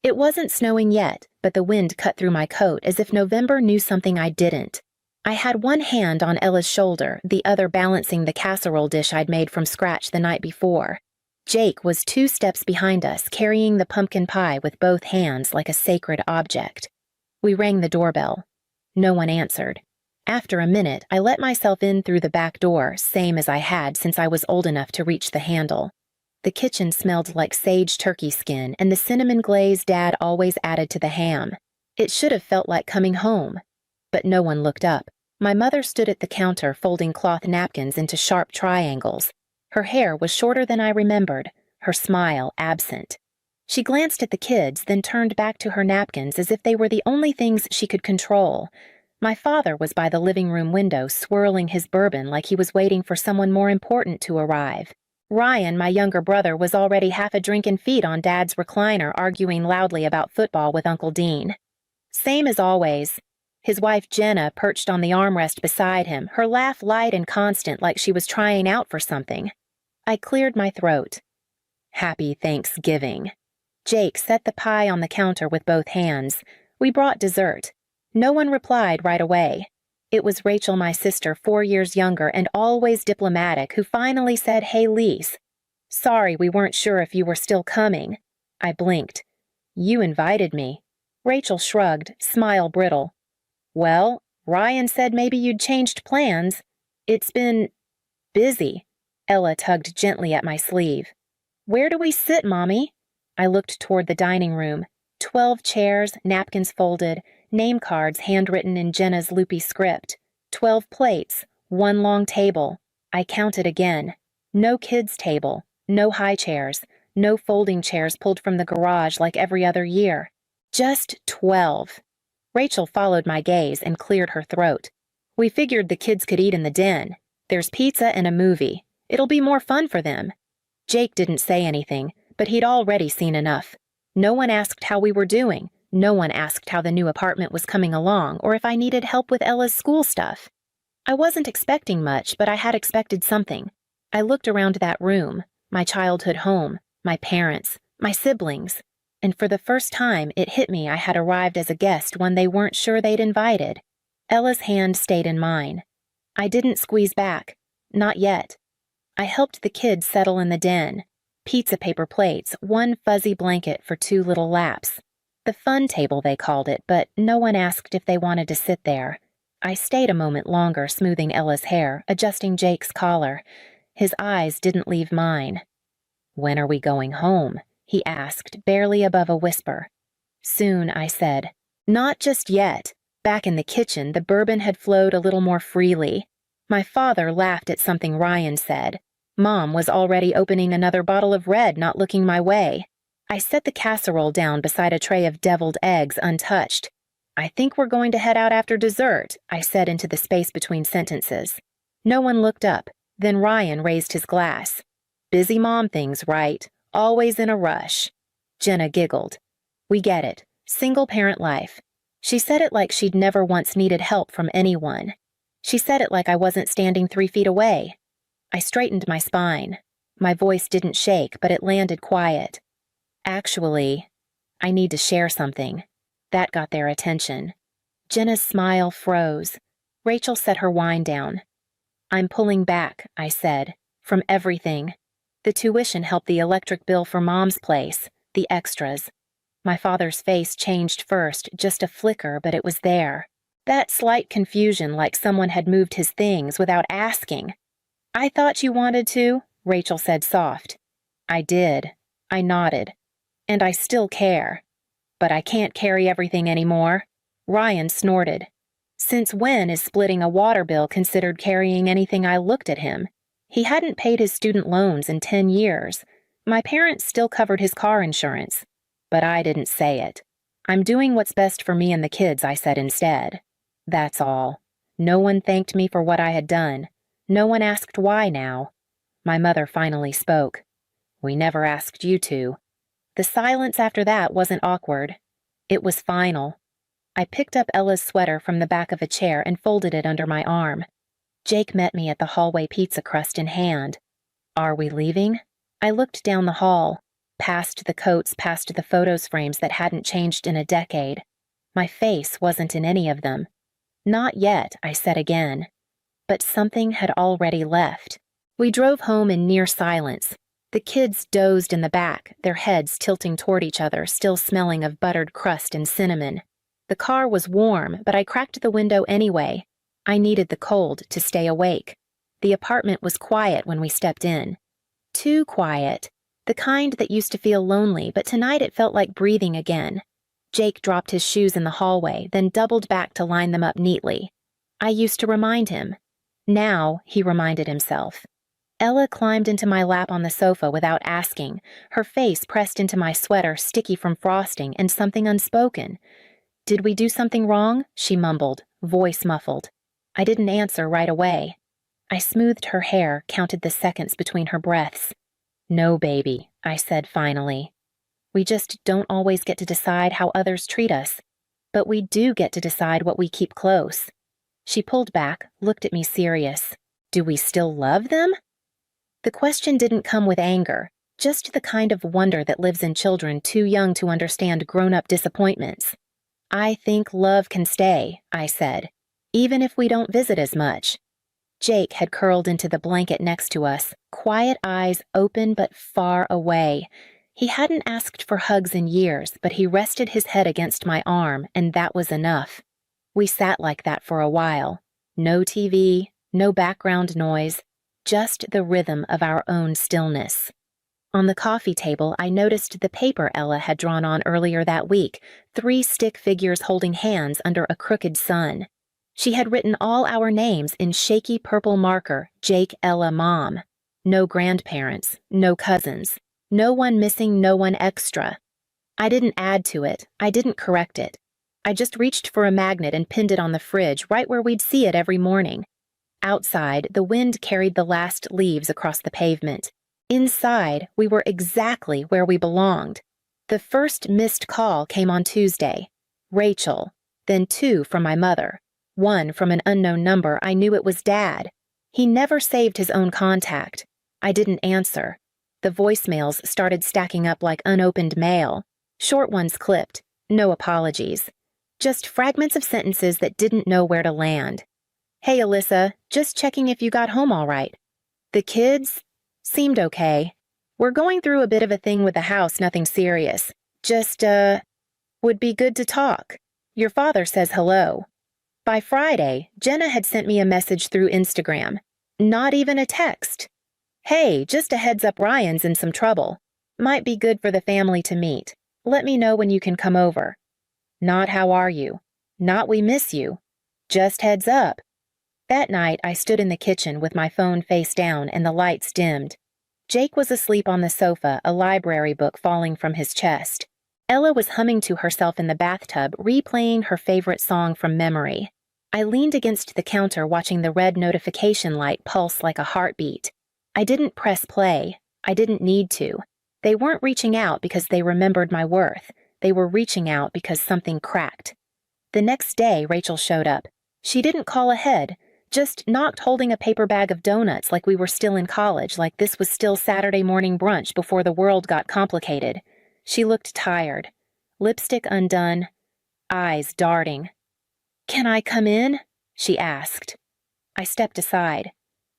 It wasn't snowing yet, but the wind cut through my coat as if November knew something I didn't. I had one hand on Ella's shoulder, the other balancing the casserole dish I'd made from scratch the night before. Jake was 2 steps behind us, carrying the pumpkin pie with both hands like a sacred object. We rang the doorbell. No one answered. After a minute, I let myself in through the back door, same as I had since I was old enough to reach the handle. The kitchen smelled like sage turkey skin and the cinnamon glaze Dad always added to the ham. It should have felt like coming home. But no one looked up. My mother stood at the counter folding cloth napkins into sharp triangles. Her hair was shorter than I remembered, her smile absent. She glanced at the kids, then turned back to her napkins as if they were the only things she could control. My father was by the living room window swirling his bourbon like he was waiting for someone more important to arrive. Ryan, my younger brother, was already half a drinking feet on Dad's recliner arguing loudly about football with Uncle Dean. Same as always. His wife Jenna perched on the armrest beside him, her laugh light and constant like she was trying out for something. I cleared my throat. Happy Thanksgiving. Jake set the pie on the counter with both hands. We brought dessert. No one replied right away. It was Rachel, my sister, 4 years younger and always diplomatic, who finally said, "Hey, Lise. Sorry, we weren't sure if you were still coming." I blinked. "You invited me." Rachel shrugged, smile brittle. "Well, Ryan said maybe you'd changed plans. It's been busy." Ella tugged gently at my sleeve. "Where do we sit, Mommy?" I looked toward the dining room. 12 chairs, napkins folded, name cards handwritten in Jenna's loopy script. 12 plates, 1 long table. I counted again. No kids' table, no high chairs, no folding chairs pulled from the garage like every other year. Just 12. Rachel followed my gaze and cleared her throat. "We figured the kids could eat in the den. There's pizza and a movie. It'll be more fun for them." Jake didn't say anything, but he'd already seen enough. No one asked how we were doing. No one asked how the new apartment was coming along or if I needed help with Ella's school stuff. I wasn't expecting much, but I had expected something. I looked around that room, my childhood home, my parents, my siblings, and for the first time it hit me I had arrived as a guest one they weren't sure they'd invited. Ella's hand stayed in mine. I didn't squeeze back. Not yet. I helped the kids settle in the den. Pizza paper plates, 1 fuzzy blanket for 2 little laps. The fun table, they called it, but no one asked if they wanted to sit there. I stayed a moment longer, smoothing Ella's hair, adjusting Jake's collar. His eyes didn't leave mine. "When are we going home?" he asked, barely above a whisper. "Soon," I said. "Not just yet." Back in the kitchen, the bourbon had flowed a little more freely. My father laughed at something Ryan said. Mom was already opening another bottle of red, not looking my way. I set the casserole down beside a tray of deviled eggs untouched. "I think we're going to head out after dessert," I said into the space between sentences. No one looked up. Then Ryan raised his glass. "Busy mom things, right? Always in a rush." Jenna giggled. "We get it. Single-parent life." She said it like she'd never once needed help from anyone. She said it like I wasn't standing 3 feet away. I straightened my spine. My voice didn't shake, but it landed quiet. "Actually, I need to share something." That got their attention. Jenna's smile froze. Rachel set her wine down. "I'm pulling back," I said, "from everything. The tuition helped the electric bill for Mom's place, the extras." My father's face changed first, just a flicker, but it was there. That slight confusion like someone had moved his things without asking. "I thought you wanted to," Rachel said soft. "I did." I nodded. "And I still care. But I can't carry everything anymore." Ryan snorted. Since when is splitting a water bill considered carrying anything? I looked at him. He hadn't paid his student loans in 10 years. My parents still covered his car insurance. But I didn't say it. "I'm doing what's best for me and the kids," I said instead. That's all. No one thanked me for what I had done. No one asked why now. My mother finally spoke. "We never asked you to." The silence after that wasn't awkward. It was final. I picked up Ella's sweater from the back of a chair and folded it under my arm. Jake met me at the hallway, pizza crust in hand. "Are we leaving?" I looked down the hall. past the coats, past the photos frames that hadn't changed in a decade. My face wasn't in any of them. Not yet, I said again. But something had already left. We drove home in near silence. The kids dozed in the back, their heads tilting toward each other, still smelling of buttered crust and cinnamon. The car was warm, but I cracked the window anyway. I needed the cold to stay awake. The apartment was quiet when we stepped in. Too quiet. The kind that used to feel lonely, but tonight it felt like breathing again. Jake dropped his shoes in the hallway, then doubled back to line them up neatly. I used to remind him. Now he reminded himself. Ella climbed into my lap on the sofa without asking, her face pressed into my sweater, sticky from frosting, and something unspoken. "Did we do something wrong?" she mumbled, voice muffled. I didn't answer right away. I smoothed her hair, counted the seconds between her breaths. "No, baby," I said finally. "We just don't always get to decide how others treat us. But we do get to decide what we keep close." She pulled back, looked at me serious. "Do we still love them?" The question didn't come with anger, just the kind of wonder that lives in children too young to understand grown-up disappointments. "I think love can stay," I said, "even if we don't visit as much." Jake had curled into the blanket next to us, quiet eyes open but far away. He hadn't asked for hugs in years, but he rested his head against my arm, and that was enough. We sat like that for a while. No TV, no background noise, just the rhythm of our own stillness. On the coffee table, I noticed the paper Ella had drawn on earlier that week, 3 stick figures holding hands under a crooked sun. She had written all our names in shaky purple marker, Jake, Ella, Mom. No grandparents, no cousins. No one missing, no one extra. I didn't add to it. I didn't correct it. I just reached for a magnet and pinned it on the fridge right where we'd see it every morning. Outside, the wind carried the last leaves across the pavement. Inside, we were exactly where we belonged. The first missed call came on Tuesday. Rachel. Then 2 from my mother. 1 from an unknown number. I knew it was Dad. He never saved his own contact. I didn't answer. The voicemails started stacking up like unopened mail. Short ones clipped. No apologies. Just fragments of sentences that didn't know where to land. "Hey, Alyssa, just checking if you got home all right. The kids? Seemed okay. We're going through a bit of a thing with the house, nothing serious. Just, would be good to talk. Your father says hello." By Friday, Jenna had sent me a message through Instagram. Not even a text. "Hey, just a heads up, Ryan's in some trouble. Might be good for the family to meet. Let me know when you can come over." Not "how are you?" Not "we miss you." Just heads up. That night, I stood in the kitchen with my phone face down and the lights dimmed. Jake was asleep on the sofa, a library book falling from his chest. Ella was humming to herself in the bathtub, replaying her favorite song from memory. I leaned against the counter watching the red notification light pulse like a heartbeat. I didn't press play. I didn't need to. They weren't reaching out because they remembered my worth. They were reaching out because something cracked. The next day, Rachel showed up. She didn't call ahead, just knocked holding a paper bag of donuts like we were still in college, like this was still Saturday morning brunch before the world got complicated. She looked tired. Lipstick undone, eyes darting. "Can I come in?" she asked. I stepped aside.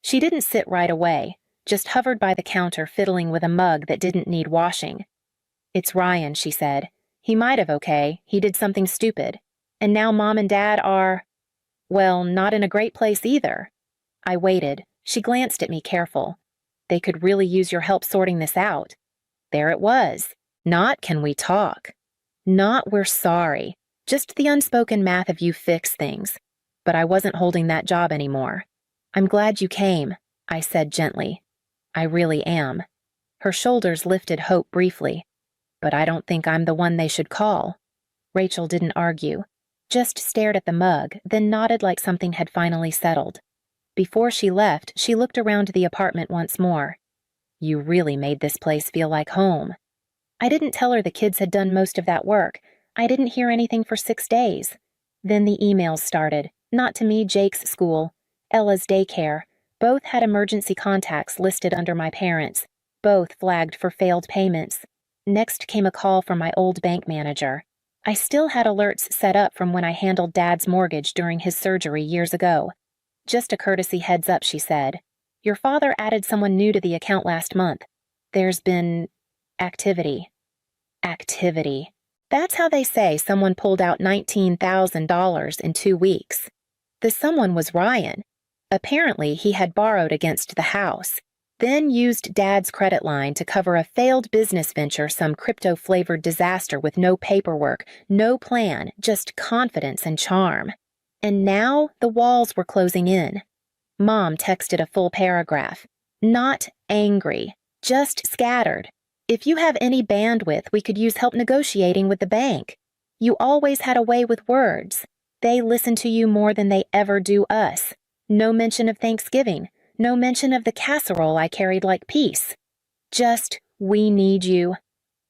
She didn't sit right away, just hovered by the counter fiddling with a mug that didn't need washing. "It's Ryan," she said. "He might have, okay. He did something stupid. And now Mom and Dad are, well, not in a great place either." I waited. She glanced at me careful. "They could really use your help sorting this out." There it was. Not "can we talk?" Not "we're sorry." Just the unspoken math of "you fix things." But I wasn't holding that job anymore. "I'm glad you came," I said gently. "I really am." Her shoulders lifted hope briefly. "But I don't think I'm the one they should call." Rachel didn't argue. Just stared at the mug, then nodded like something had finally settled. Before she left, she looked around the apartment once more. "You really made this place feel like home." I didn't tell her the kids had done most of that work. I didn't hear anything for 6 days. Then the emails started. Not to me, Jake's school. Ella's daycare. Both had emergency contacts listed under my parents. Both flagged for failed payments. Next came a call from my old bank manager. I still had alerts set up from when I handled Dad's mortgage during his surgery years ago. "Just a courtesy heads up," she said. "Your father added someone new to the account last month. There's been activity." Activity. That's how they say someone pulled out $19,000 in 2 weeks. The someone was Ryan. Apparently, he had borrowed against the house, then used Dad's credit line to cover a failed business venture, some crypto-flavored disaster with no paperwork, no plan, just confidence and charm. And now the walls were closing in. Mom texted a full paragraph. Not angry, just scattered. "If you have any bandwidth, we could use help negotiating with the bank. You always had a way with words. They listen to you more than they ever do us. No mention of Thanksgiving. No mention of the casserole I carried like peace. Just, we need you."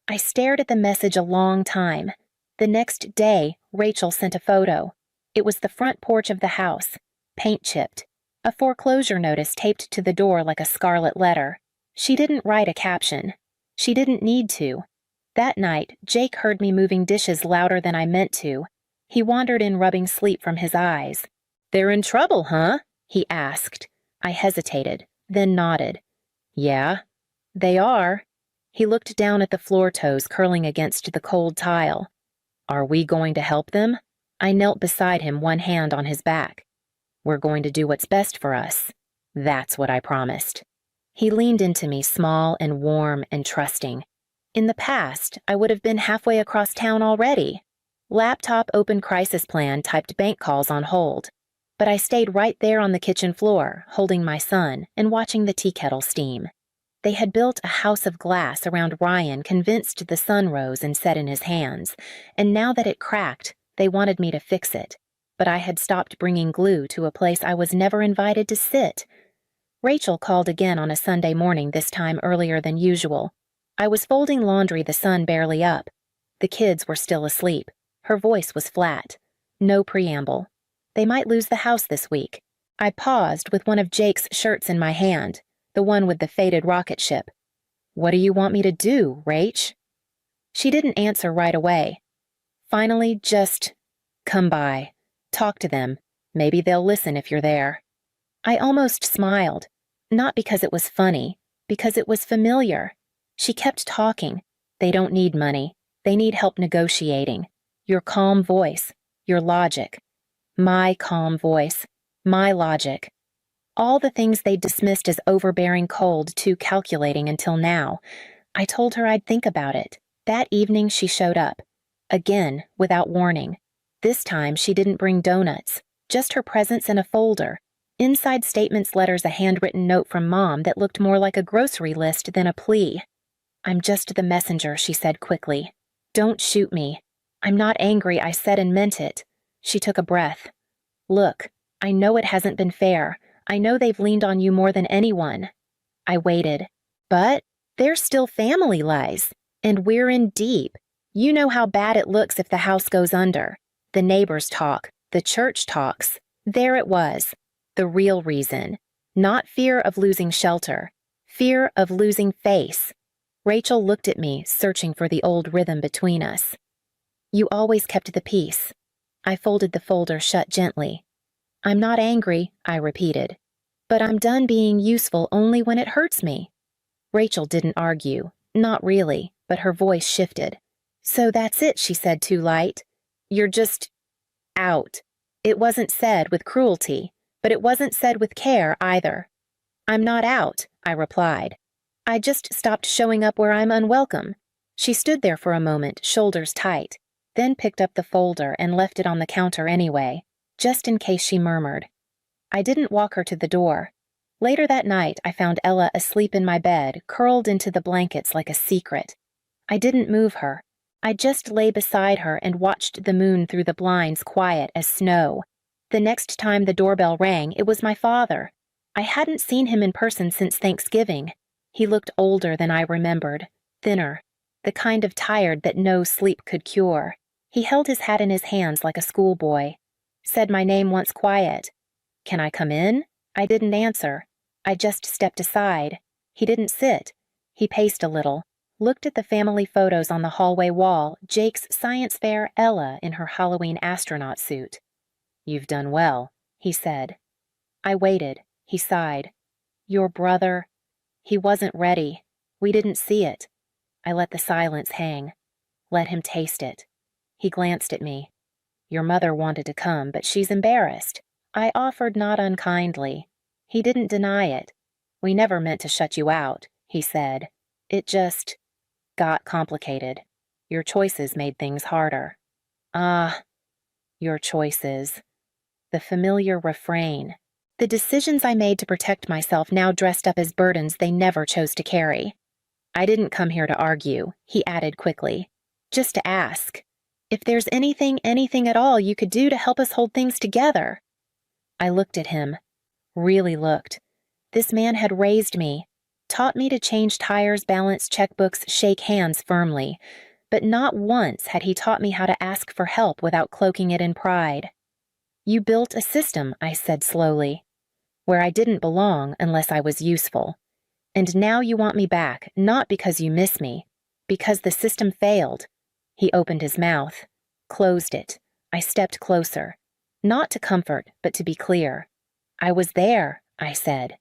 I stared at the message a long time. The next day, Rachel sent a photo. It was the front porch of the house, paint chipped. A foreclosure notice taped to the door like a scarlet letter. She didn't write a caption. She didn't need to. That night, Jake heard me moving dishes louder than I meant to. He wandered in, rubbing sleep from his eyes. "They're in trouble, huh?" he asked. I hesitated, then nodded. "Yeah, they are." He looked down at the floor toes curling against the cold tile. "Are we going to help them?" I knelt beside him, one hand on his back. "We're going to do what's best for us. That's what I promised." He leaned into me, small and warm and trusting. In the past, I would have been halfway across town already. Laptop open, crisis plan, typed bank calls on hold. But I stayed right there on the kitchen floor, holding my son and watching the tea kettle steam. They had built a house of glass around Ryan, convinced the sun rose and set in his hands, and now that it cracked, they wanted me to fix it. But I had stopped bringing glue to a place I was never invited to sit. Rachel called again on a Sunday morning, this time earlier than usual. I was folding laundry, the sun barely up. The kids were still asleep. Her voice was flat. No preamble. They might lose the house this week. I paused with one of Jake's shirts in my hand, the one with the faded rocket ship. "What do you want me to do, Rach?" She didn't answer right away. Finally, just, "Come by. Talk to them. Maybe they'll listen if you're there." I almost smiled, not because it was funny, because it was familiar. She kept talking. "They don't need money. They need help negotiating. Your calm voice, your logic." My calm voice, my logic. All the things they dismissed as overbearing, cold, too calculating until now. I told her I'd think about it. That evening she showed up. Again, without warning. This time she didn't bring donuts, just her presence and a folder. Inside statements, letters, a handwritten note from Mom that looked more like a grocery list than a plea. "I'm just the messenger," she said quickly. "Don't shoot me. I'm not angry," I said and meant it. She took a breath. "Look, I know it hasn't been fair. I know they've leaned on you more than anyone." I waited. "But there's still family lies, and we're in deep. You know how bad it looks if the house goes under. The neighbors talk, the church talks." There it was, the real reason. Not fear of losing shelter, fear of losing face. Rachel looked at me, searching for the old rhythm between us. "You always kept the peace." I folded the folder shut gently. "I'm not angry," I repeated. "But I'm done being useful only when it hurts me." Rachel didn't argue. Not really, but her voice shifted. "So that's it," she said, too light. "You're just out." It wasn't said with cruelty, but it wasn't said with care either. "I'm not out," I replied. "I just stopped showing up where I'm unwelcome." She stood there for a moment, shoulders tight, then picked up the folder and left it on the counter anyway, just in case she murmured. I didn't walk her to the door. Later that night, I found Ella asleep in my bed, curled into the blankets like a secret. I didn't move her. I just lay beside her and watched the moon through the blinds, quiet as snow. The next time the doorbell rang, it was my father. I hadn't seen him in person since Thanksgiving. He looked older than I remembered, thinner, the kind of tired that no sleep could cure. He held his hat in his hands like a schoolboy. Said my name once quiet. "Can I come in?" I didn't answer. I just stepped aside. He didn't sit. He paced a little, looked at the family photos on the hallway wall, Jake's science fair Ella in her Halloween astronaut suit. "You've done well," he said. I waited. He sighed. "Your brother, he wasn't ready. We didn't see it." I let the silence hang. Let him taste it. He glanced at me. "Your mother wanted to come, but she's embarrassed." I offered not unkindly. He didn't deny it. "We never meant to shut you out," he said. "It just got complicated. Your choices made things harder." Ah, your choices. The familiar refrain. The decisions I made to protect myself now dressed up as burdens they never chose to carry. "I didn't come here to argue," he added quickly. "Just to ask. If there's anything at all you could do to help us hold things together." I looked at him. Really looked. This man had raised me, taught me to change tires, balance checkbooks, shake hands firmly, but not once had he taught me how to ask for help without cloaking it in pride. "You built a system," I said slowly, "where I didn't belong unless I was useful. And now you want me back, not because you miss me, because the system failed." He opened his mouth, closed it. I stepped closer, not to comfort, but to be clear. "I was there," I said.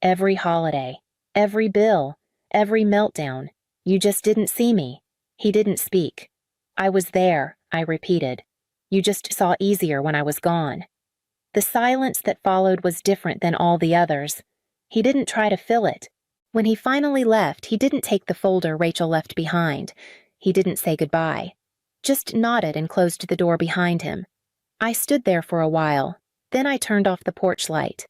"Every holiday, every bill, every meltdown. You just didn't see me." He didn't speak. "I was there," I repeated. "You just saw easier when I was gone." The silence that followed was different than all the others. He didn't try to fill it. When he finally left, he didn't take the folder Rachel left behind. He didn't say goodbye. Just nodded and closed the door behind him. I stood there for a while. Then I turned off the porch light.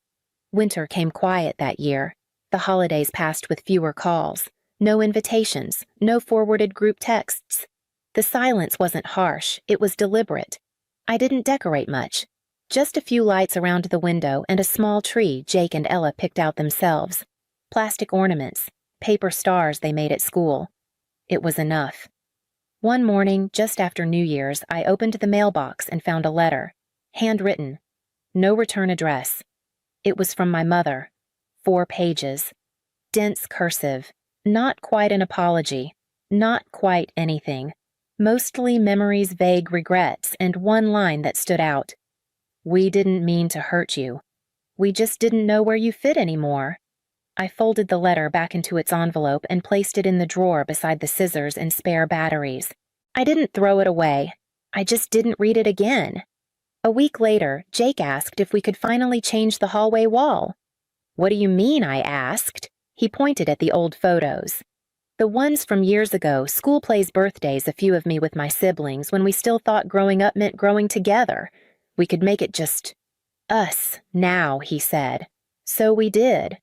Winter came quiet that year. The holidays passed with fewer calls. No invitations, no forwarded group texts. The silence wasn't harsh, it was deliberate. I didn't decorate much. Just a few lights around the window and a small tree Jake and Ella picked out themselves. Plastic ornaments, paper stars they made at school. It was enough. One morning, just after New Year's, I opened the mailbox and found a letter. Handwritten. No return address. It was from my mother. 4 pages. Dense cursive. Not quite an apology. Not quite anything. Mostly memories, vague regrets, and one line that stood out. "We didn't mean to hurt you. We just didn't know where you fit anymore." I folded the letter back into its envelope and placed it in the drawer beside the scissors and spare batteries. I didn't throw it away. I just didn't read it again. A week later, Jake asked if we could finally change the hallway wall. "What do you mean?" I asked. He pointed at the old photos. The ones from years ago, school plays, birthdays, a few of me with my siblings, when we still thought growing up meant growing together. We could make it just us now, he said. So we did.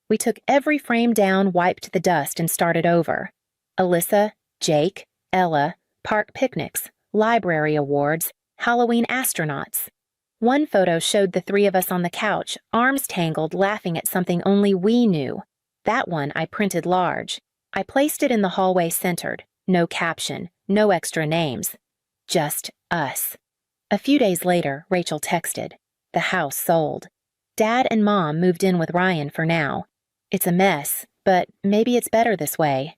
We took every frame down, wiped the dust, and started over. Alyssa, Jake, Ella, park picnics, library awards, Halloween astronauts. One photo showed the 3 of us on the couch, arms tangled, laughing at something only we knew. That one I printed large. I placed it in the hallway centered. No caption, no extra names. Just us. A few days later, Rachel texted. The house sold. Dad and Mom moved in with Ryan for now. It's a mess, but maybe it's better this way.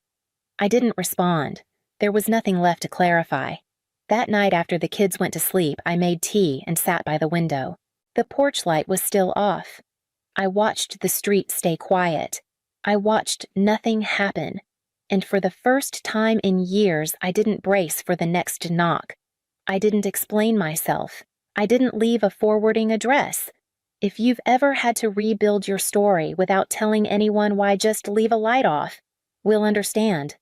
I didn't respond. There was nothing left to clarify. That night after the kids went to sleep, I made tea and sat by the window. The porch light was still off. I watched the street stay quiet. I watched nothing happen. And for the first time in years, I didn't brace for the next knock. I didn't explain myself. I didn't leave a forwarding address. If you've ever had to rebuild your story without telling anyone why, just leave a light off. We'll understand.